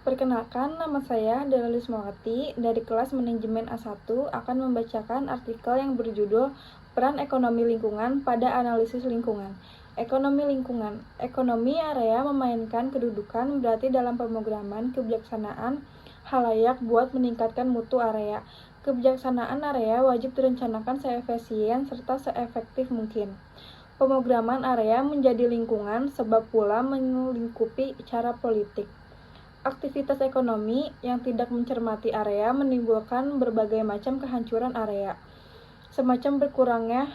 Perkenalkan, nama saya Dela Lismawati dari kelas Manajemen A1 akan membacakan artikel yang berjudul Peran Ekonomi Lingkungan pada Analisis Lingkungan. Ekonomi lingkungan. Ekonomi area memainkan kedudukan berarti dalam pemrograman kebijaksanaan halayak buat meningkatkan mutu area. Kebijaksanaan area wajib direncanakan seefisien serta seefektif mungkin. Pemrograman area menjadi lingkungan sebab pula melingkupi cara politik. Aktivitas ekonomi yang tidak mencermati area menimbulkan berbagai macam kehancuran area, semacam berkurangnya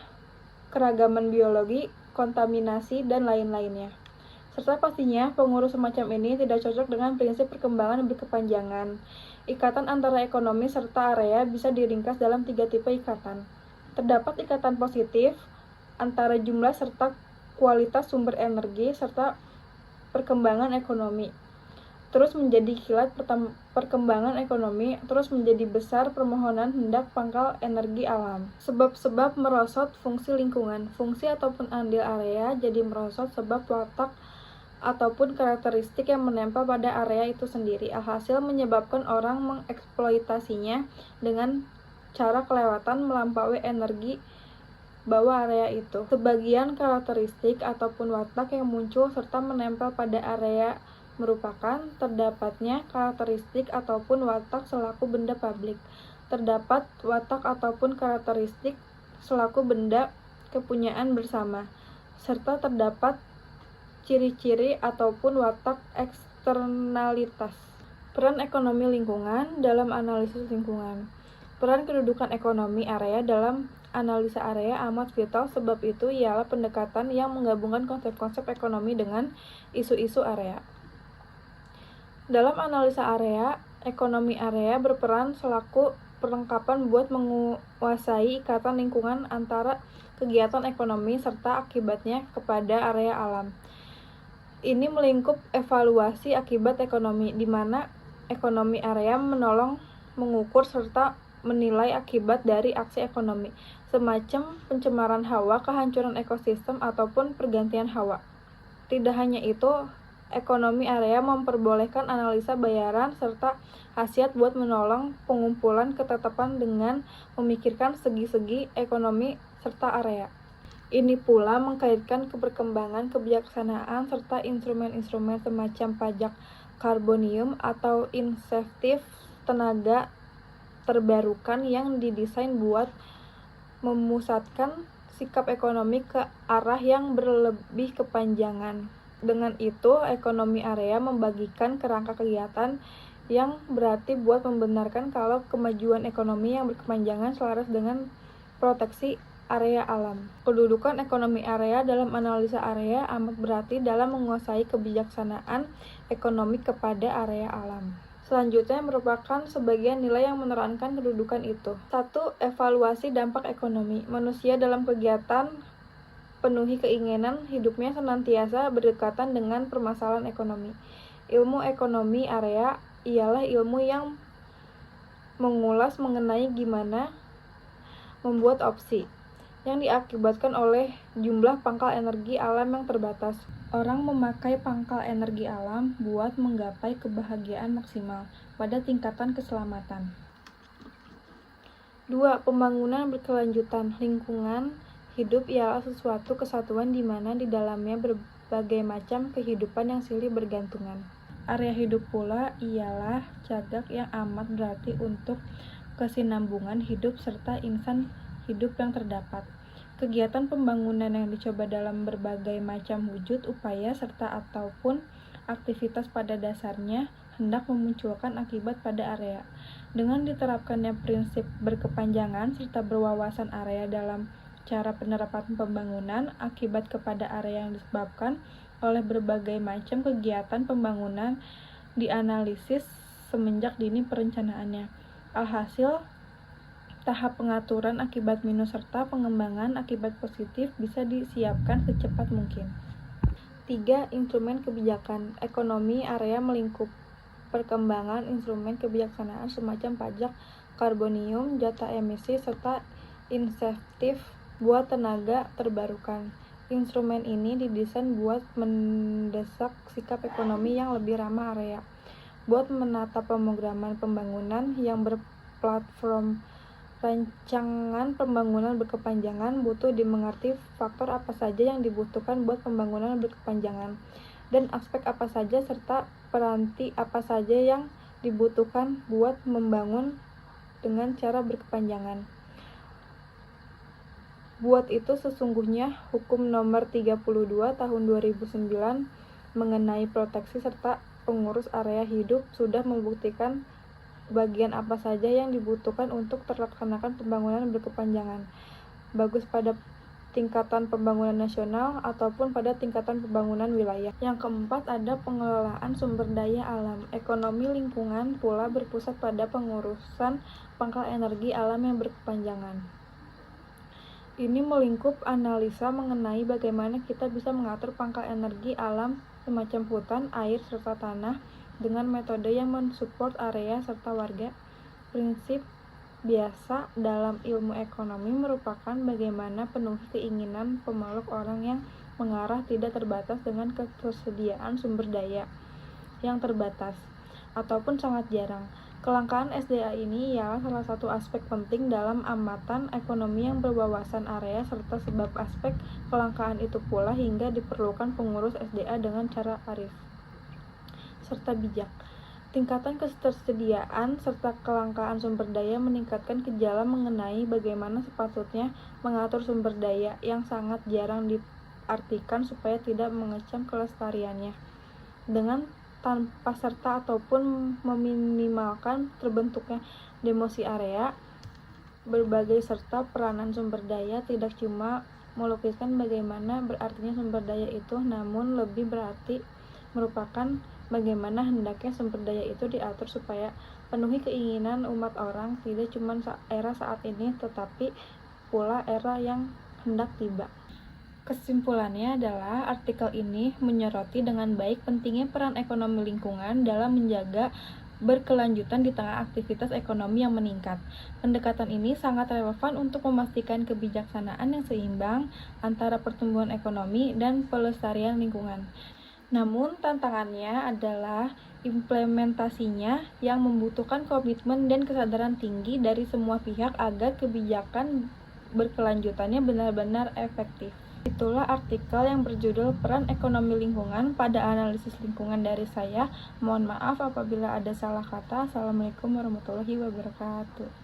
keragaman biologi, kontaminasi, dan lain-lainnya. Serta pastinya pengurus semacam ini tidak cocok dengan prinsip perkembangan berkepanjangan. Ikatan antara ekonomi serta area bisa diringkas dalam 3 tipe ikatan. Terdapat ikatan positif antara jumlah serta kualitas sumber energi serta perkembangan ekonomi. Terus menjadi kilat perkembangan ekonomi, terus menjadi besar permohonan hendak pangkal energi alam. Sebab-sebab merosot fungsi lingkungan, fungsi ataupun andil area jadi merosot sebab watak ataupun karakteristik yang menempel pada area itu sendiri. Alhasil menyebabkan orang mengeksploitasinya dengan cara kelewatan melampaui energi bawah area itu. Sebagian karakteristik ataupun watak yang muncul serta menempel pada area merupakan terdapatnya karakteristik ataupun watak selaku benda publik, terdapat watak ataupun karakteristik selaku benda kepunyaan bersama, serta terdapat ciri-ciri ataupun watak eksternalitas. Peran ekonomi lingkungan dalam analisis lingkungan. Peran kedudukan ekonomi area dalam analisa area amat vital, sebab itu ialah pendekatan yang menggabungkan konsep-konsep ekonomi dengan isu-isu area. Dalam analisa area, ekonomi area berperan selaku perlengkapan buat menguasai ikatan lingkungan antara kegiatan ekonomi serta akibatnya kepada area alam. Ini melingkup evaluasi akibat ekonomi, di mana ekonomi area menolong mengukur serta menilai akibat dari aksi ekonomi, semacam pencemaran hawa, kehancuran ekosistem, ataupun pergantian hawa. Tidak hanya itu, ekonomi area memperbolehkan analisa bayaran serta khasiat buat menolong pengumpulan ketetapan dengan memikirkan segi-segi ekonomi serta area. Ini pula mengkaitkan keberkembangan kebijaksanaan serta instrumen-instrumen semacam pajak karbonium atau insentif tenaga terbarukan yang didesain buat memusatkan sikap ekonomi ke arah yang berlebih kepanjangan. Dengan itu, ekonomi area membagikan kerangka kegiatan yang berarti buat membenarkan kalau kemajuan ekonomi yang berkepanjangan selaras dengan proteksi area alam. Kedudukan ekonomi area dalam analisa area amat berarti dalam menguasai kebijaksanaan ekonomi kepada area alam. Selanjutnya merupakan sebagian nilai yang menerangkan kedudukan itu. 1. Evaluasi dampak ekonomi. Manusia dalam kegiatan penuhi keinginan hidupnya senantiasa berdekatan dengan permasalahan ekonomi. Ilmu ekonomi area ialah ilmu yang mengulas mengenai gimana membuat opsi yang diakibatkan oleh jumlah pangkal energi alam yang terbatas. Orang memakai pangkal energi alam buat menggapai kebahagiaan maksimal pada tingkatan keselamatan. 2. Pembangunan berkelanjutan. Lingkungan hidup ialah sesuatu kesatuan di mana di dalamnya berbagai macam kehidupan yang silih bergantungan. Area hidup pula ialah cagak yang amat berarti untuk kesinambungan hidup serta insan hidup yang terdapat. Kegiatan pembangunan yang dicoba dalam berbagai macam wujud, upaya, serta ataupun aktivitas pada dasarnya hendak memunculkan akibat pada area. Dengan diterapkannya prinsip berkepanjangan serta berwawasan area dalam cara penerapan pembangunan, akibat kepada area yang disebabkan oleh berbagai macam kegiatan pembangunan dianalisis semenjak dini perencanaannya. Alhasil, tahap pengaturan akibat minus serta pengembangan akibat positif bisa disiapkan secepat mungkin. 3. Instrumen kebijakan. Ekonomi area melingkup perkembangan instrumen kebijaksanaan semacam pajak karbonium, jatah emisi, serta insentif buat tenaga terbarukan. Instrumen ini didesain buat mendesak sikap ekonomi yang lebih ramah area. buat menata pemrograman pembangunan yang berplatform rancangan pembangunan berkepanjangan. Butuh dimengerti faktor apa saja yang dibutuhkan buat pembangunan berkepanjangan, dan aspek apa saja serta peranti apa saja yang dibutuhkan buat membangun dengan cara berkepanjangan. Buat itu sesungguhnya Hukum Nomor 32 Tahun 2009 mengenai proteksi serta pengurus area hidup sudah membuktikan bagian apa saja yang dibutuhkan untuk terlaksanakan pembangunan berkepanjangan, bagus pada tingkatan pembangunan nasional ataupun pada tingkatan pembangunan wilayah. Yang keempat, ada pengelolaan sumber daya alam. Ekonomi lingkungan pula berpusat pada pengurusan pangkal energi alam yang berkepanjangan. Ini melingkup analisa mengenai bagaimana kita bisa mengatur pangkal energi alam semacam hutan, air, serta tanah dengan metode yang mensupport area serta warga. Prinsip biasa dalam ilmu ekonomi merupakan bagaimana penuhi keinginan pemeluk orang yang mengarah tidak terbatas dengan ketersediaan sumber daya yang terbatas ataupun sangat jarang. Kelangkaan SDA ini ialah salah satu aspek penting dalam amatan ekonomi yang berwawasan area, serta sebab aspek kelangkaan itu pula hingga diperlukan pengurus SDA dengan cara arif serta bijak. Tingkatan ketersediaan serta kelangkaan sumber daya meningkatkan gejala mengenai bagaimana sepatutnya mengatur sumber daya yang sangat jarang diartikan supaya tidak mengecam kelestariannya dengan tanpa serta ataupun meminimalkan terbentuknya demosi area. Berbagai serta peranan sumber daya tidak cuma melukiskan bagaimana berartinya sumber daya itu, namun lebih berarti merupakan bagaimana hendaknya sumber daya itu diatur supaya penuhi keinginan umat orang, tidak cuma era saat ini tetapi pula era yang hendak tiba. Kesimpulannya adalah artikel ini menyoroti dengan baik pentingnya peran ekonomi lingkungan dalam menjaga berkelanjutan di tengah aktivitas ekonomi yang meningkat. Pendekatan ini sangat relevan untuk memastikan kebijaksanaan yang seimbang antara pertumbuhan ekonomi dan pelestarian lingkungan. Namun tantangannya adalah implementasinya yang membutuhkan komitmen dan kesadaran tinggi dari semua pihak agar kebijakan berkelanjutannya benar-benar efektif. Itulah artikel yang berjudul Peran Ekonomi Lingkungan pada Analisis Lingkungan dari saya. Mohon maaf apabila ada salah kata. Assalamualaikum warahmatullahi wabarakatuh.